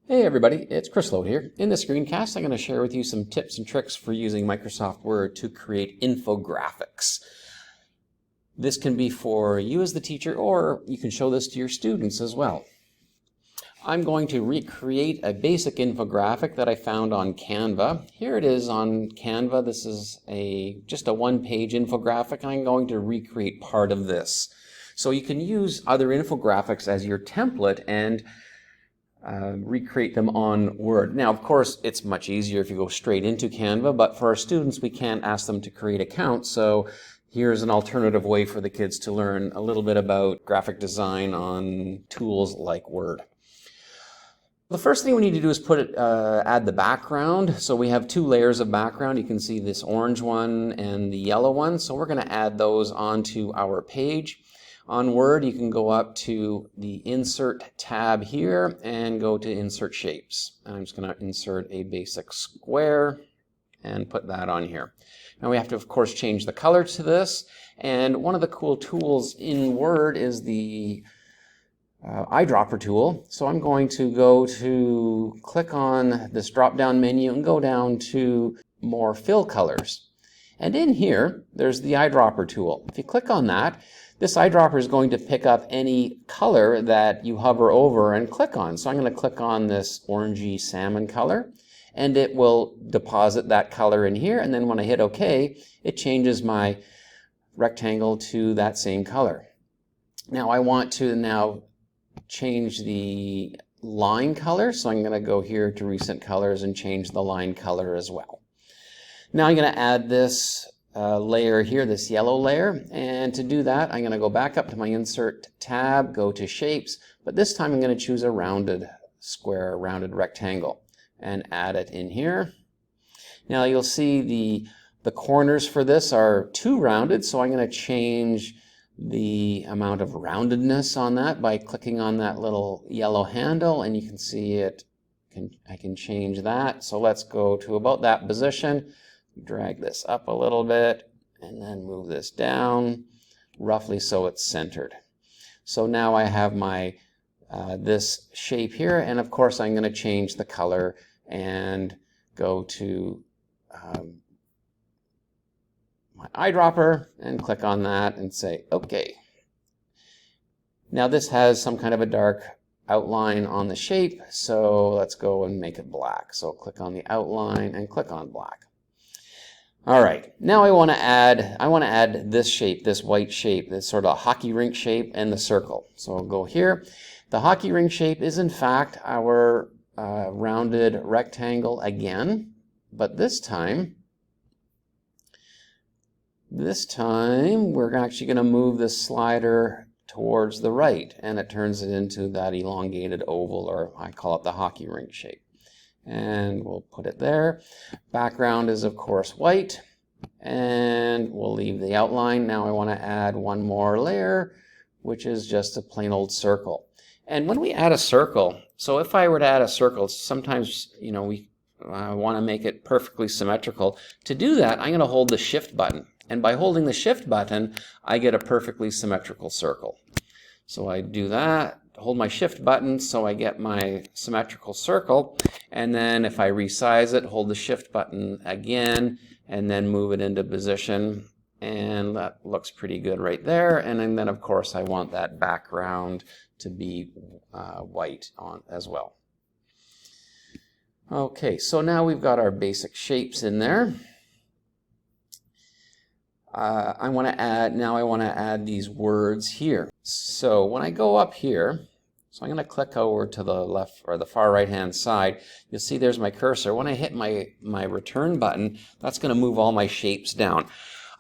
Hey everybody, it's Chris Lowe here. In this screencast, I'm going to share with you some tips and tricks for using Microsoft Word to create infographics. This can be for you as the teacher, or you can show this to your students as well. I'm going to recreate a basic infographic that I found on Canva. Here it is on Canva. This is just a one-page infographic. I'm going to recreate part of this. So you can use other infographics as your template and recreate them on Word. Now, of course, it's much easier if you go straight into Canva, but for our students, we can't ask them to create accounts. So here's an alternative way for the kids to learn a little bit about graphic design on tools like Word. The first thing we need to do is add the background. So we have two layers of background. You can see this orange one and the yellow one. So we're going to add those onto our page. On Word, you can go up to the Insert tab here and go to Insert Shapes. I'm just going to insert a basic square and put that on here. Now we have to, of course, change the color to this. And one of the cool tools in Word is the eyedropper tool. So I'm going to click on this drop-down menu and go down to More Fill Colors. And in here, there's the eyedropper tool. If you click on that, this eyedropper is going to pick up any color that you hover over and click on. So I'm going to click on this orangey salmon color, and it will deposit that color in here. And then when I hit OK, it changes my rectangle to that same color. Now I want to change the line color. So I'm going to go here to Recent Colors and change the line color as well. Now I'm going to add this layer here, this yellow layer, and to do that I'm going to go back up to my Insert tab, go to Shapes, but this time I'm going to choose a rounded square, rounded rectangle, and add it in here. Now you'll see the corners for this are too rounded, so I'm going to change the amount of roundedness on that by clicking on that little yellow handle, and you can see it. I can change that. So let's go to about that position. Drag this up a little bit and then move this down roughly so it's centered. So now I have my this shape here, and of course I'm going to change the color and go to my eyedropper and click on that and say OK. Now this has some kind of a dark outline on the shape, so let's go and make it black. So click on the outline and click on black. All right, now I want to add this shape, this white shape, this sort of hockey rink shape, and the circle. So I'll go here. The hockey rink shape is in fact our rounded rectangle again, but this time we're actually going to move this slider towards the right, and it turns it into that elongated oval, or I call it the hockey rink shape. And we'll put it there. Background is of course white, and we'll leave the outline. Now I want to add one more layer, which is just a plain old circle. And when we add a circle, so if I were to add a circle, sometimes we want to make it perfectly symmetrical. To do that, I'm going to hold the Shift button, and by holding the Shift button, I get a perfectly symmetrical circle. So I do that. Hold my Shift button so I get my symmetrical circle, and then if I resize it, hold the Shift button again and then move it into position, and that looks pretty good right there. And then of course I want that background to be white on as well. Okay, so now we've got our basic shapes in there. I want to add these words here. So when I go up here, so I'm going to click over to the left or the far right hand side. You'll see there's my cursor. When I hit my return button, that's going to move all my shapes down.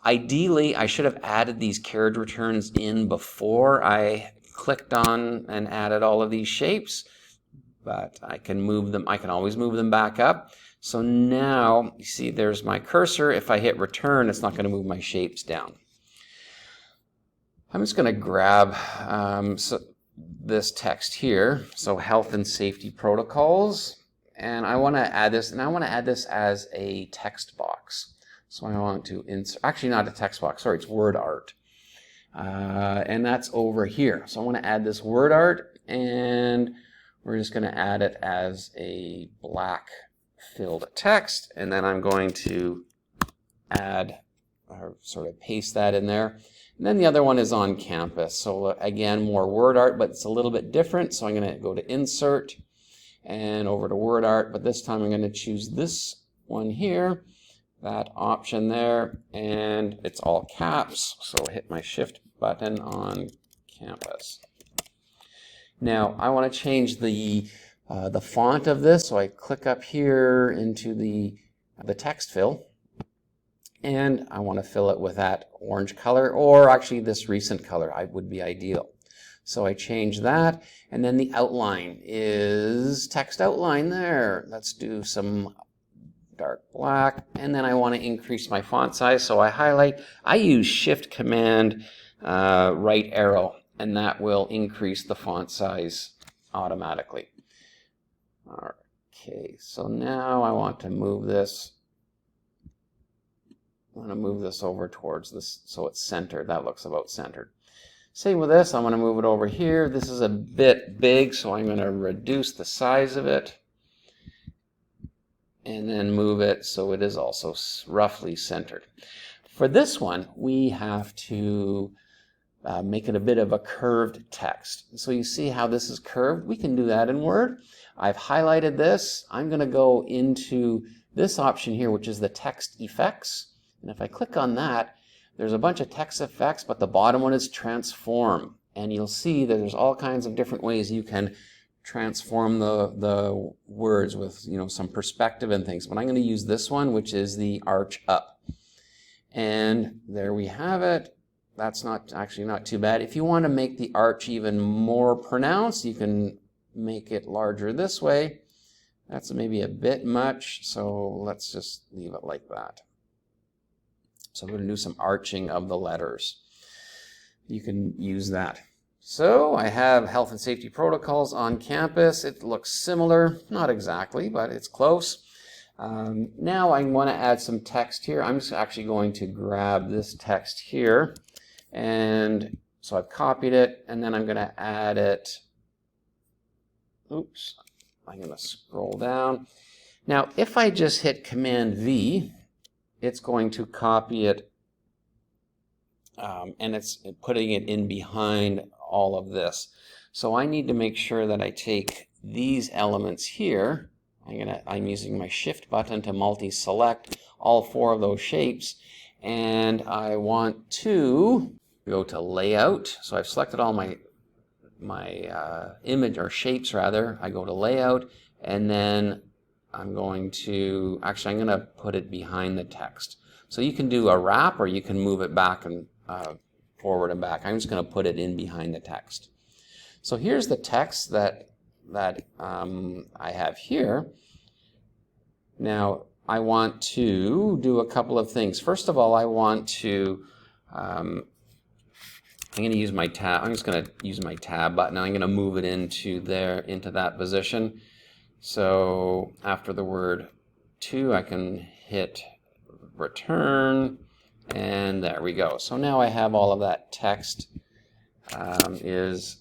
Ideally, I should have added these carriage returns in before I clicked on and added all of these shapes, but I can move them. I can always move them back up. So now you see there's my cursor. If I hit return, it's not going to move my shapes down. I'm just going to grab this text here. So health and safety protocols, and I want to add this, and I want to add this as a text box. So I want to insert, actually not a text box, sorry, it's word art. And that's over here. So I want to add this word art, and We're just going to add it as a black filled text, and then I'm going to add or sort of paste that in there. And then the other one is on campus. So again, more word art, but it's a little bit different. So I'm going to go to Insert and over to Word Art, but this time I'm going to choose this one here, that option there, and it's all caps. So hit my Shift button on campus. Now I want to change the font of this, so I click up here into the text fill, and I want to fill it with that orange color, or actually this recent color would be ideal. So I change that, and then the outline is text outline there. Let's do some dark black, and then I want to increase my font size, so I highlight. I use Shift Command right arrow, and that will increase the font size automatically. Okay, so now I want to move this. I want to move this over towards this so it's centered. That looks about centered. Same with this. I want to move it over here. This is a bit big, so I'm going to reduce the size of it and then move it so it is also roughly centered. For this one, we have to make it a bit of a curved text. So you see how this is curved? We can do that in Word. I've highlighted this. I'm going to go into this option here, which is the text effects. And if I click on that, there's a bunch of text effects, but the bottom one is transform. And you'll see that there's all kinds of different ways you can transform the words with, you know, some perspective and things. But I'm going to use this one, which is the arch up. And there we have it. That's actually not too bad. If you want to make the arch even more pronounced, you can make it larger this way. That's maybe a bit much, so let's just leave it like that. So I'm going to do some arching of the letters. You can use that. So I have health and safety protocols on campus. It looks similar, not exactly, but it's close. Now I want to add some text here. I'm just actually going to grab this text here, and so I've copied it, and then I'm going to add it. Oops, I'm going to scroll down. Now if I just hit Command V, it's going to copy it, and it's putting it in behind all of this. So I need to make sure that I take these elements here. I'm using my Shift button to multi-select all four of those shapes, and I want to go to Layout. So I've selected all my image or shapes rather. I go to Layout, and then I'm going to put it behind the text. So you can do a wrap, or you can move it back and forward and back. I'm just going to put it in behind the text. So here's the text that I have here. Now I want to do a couple of things. First of all, I want to I'm going to use my tab. I'm just going to use my tab button. I'm going to move it into that position. So after the word to, I can hit return, and there we go. So now I have all of that text is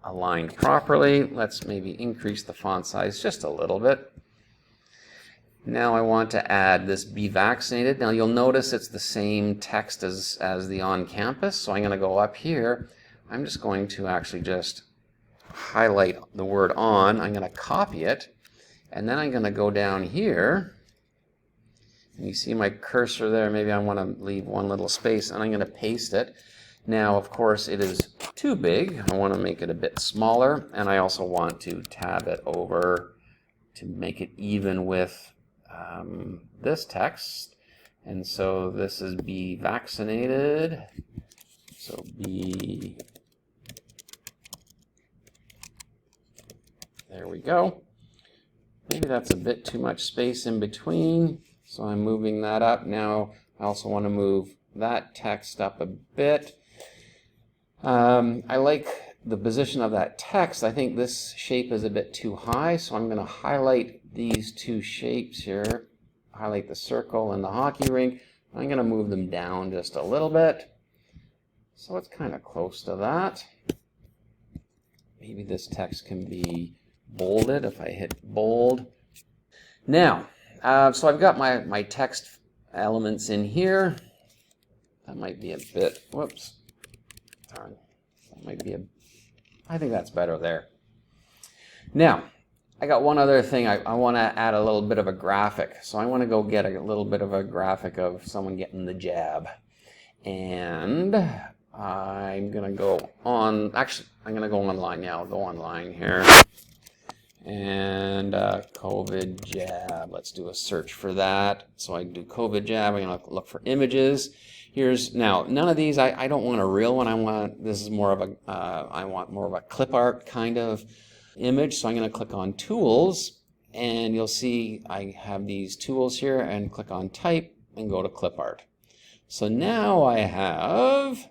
aligned properly. Let's maybe increase the font size just a little bit. Now I want to add this be vaccinated. Now you'll notice it's the same text as the on campus. So I'm going to go up here. I'm just going to actually just highlight the word on. I'm going to copy it, and then I'm going to go down here, and you see my cursor there. Maybe I want to leave one little space, and I'm going to paste it. Now of course it is too big. I want to make it a bit smaller, and I also want to tab it over to make it even with this text. And so this is be vaccinated. So be, there we go. Maybe that's a bit too much space in between, so I'm moving that up. Now I also want to move that text up a bit. I like the position of that text. I think this shape is a bit too high, so I'm going to highlight these two shapes here, highlight the circle and the hockey rink. I'm going to move them down just a little bit, so it's kind of close to that. maybe this text can be bolded if I hit bold. Now, so I've got my text elements in here. That might be a bit, whoops, darn, that might be I think that's better there. Now, I got one other thing. I want to add a little bit of a graphic. So I want to go get a little bit of a graphic of someone getting the jab. And I'm going to go on, actually, I'm going to go online. Yeah, I'll go online here. And COVID jab, let's do a search for that. So I do COVID jab, I'm going to look for images. Here's, now, none of these, I don't want a real one. This is more of a, I want more of a clip art kind of image. So I'm going to click on tools, and you'll see I have these tools here, and click on type and go to clip art. So now I have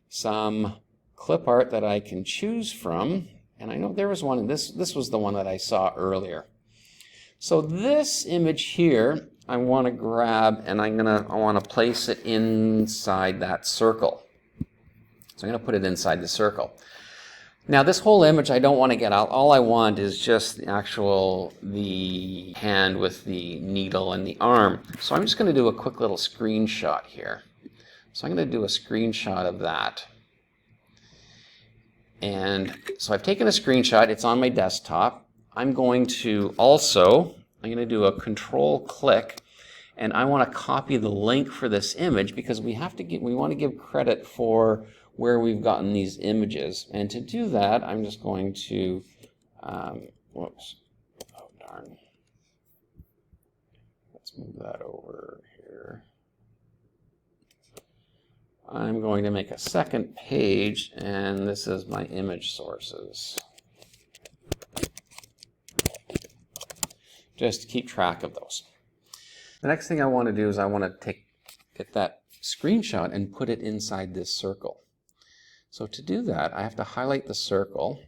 some clip art that I can choose from. And I know there was one, and this was the one that I saw earlier. So this image here, I want to grab, and I want to place it inside that circle. So I'm going to put it inside the circle. Now this whole image I don't want to get out. All I want is just the hand with the needle and the arm. So I'm just going to do a quick little screenshot here. So I'm going to do a screenshot of that. And so I've taken a screenshot, it's on my desktop. I'm going to do a control click, and I want to copy the link for this image because we want to give credit for where we've gotten these images. And to do that, I'm just going to, whoops, oh darn. Let's move that over here. I'm going to make a second page, and this is my image sources. Just to keep track of those. The next thing I want to do is I want to get that screenshot and put it inside this circle. So to do that, I have to highlight the circle,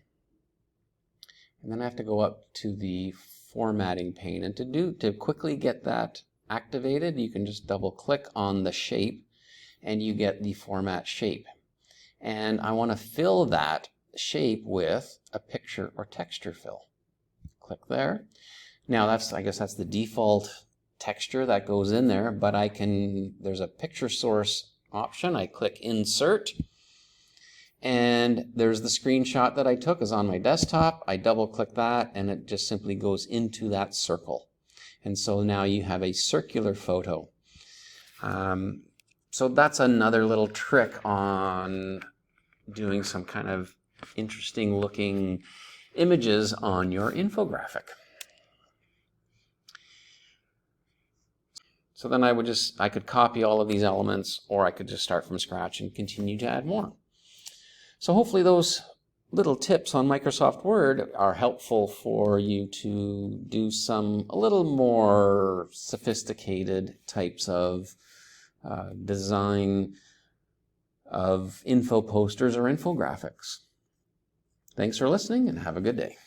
and then I have to go up to the formatting pane. And to quickly get that activated, you can just double click on the shape, and you get the format shape. And I want to fill that shape with a picture or texture fill. Click there. Now I guess that's the default texture that goes in there, but there's a picture source option. I click insert, and there's the screenshot that I took is on my desktop. I double click that, and it just simply goes into that circle. And so now you have a circular photo. So that's another little trick on doing some kind of interesting looking images on your infographic. So then I could copy all of these elements, or I could just start from scratch and continue to add more. So hopefully those little tips on Microsoft Word are helpful for you to do a little more sophisticated types of design of info posters or infographics. Thanks for listening, and have a good day.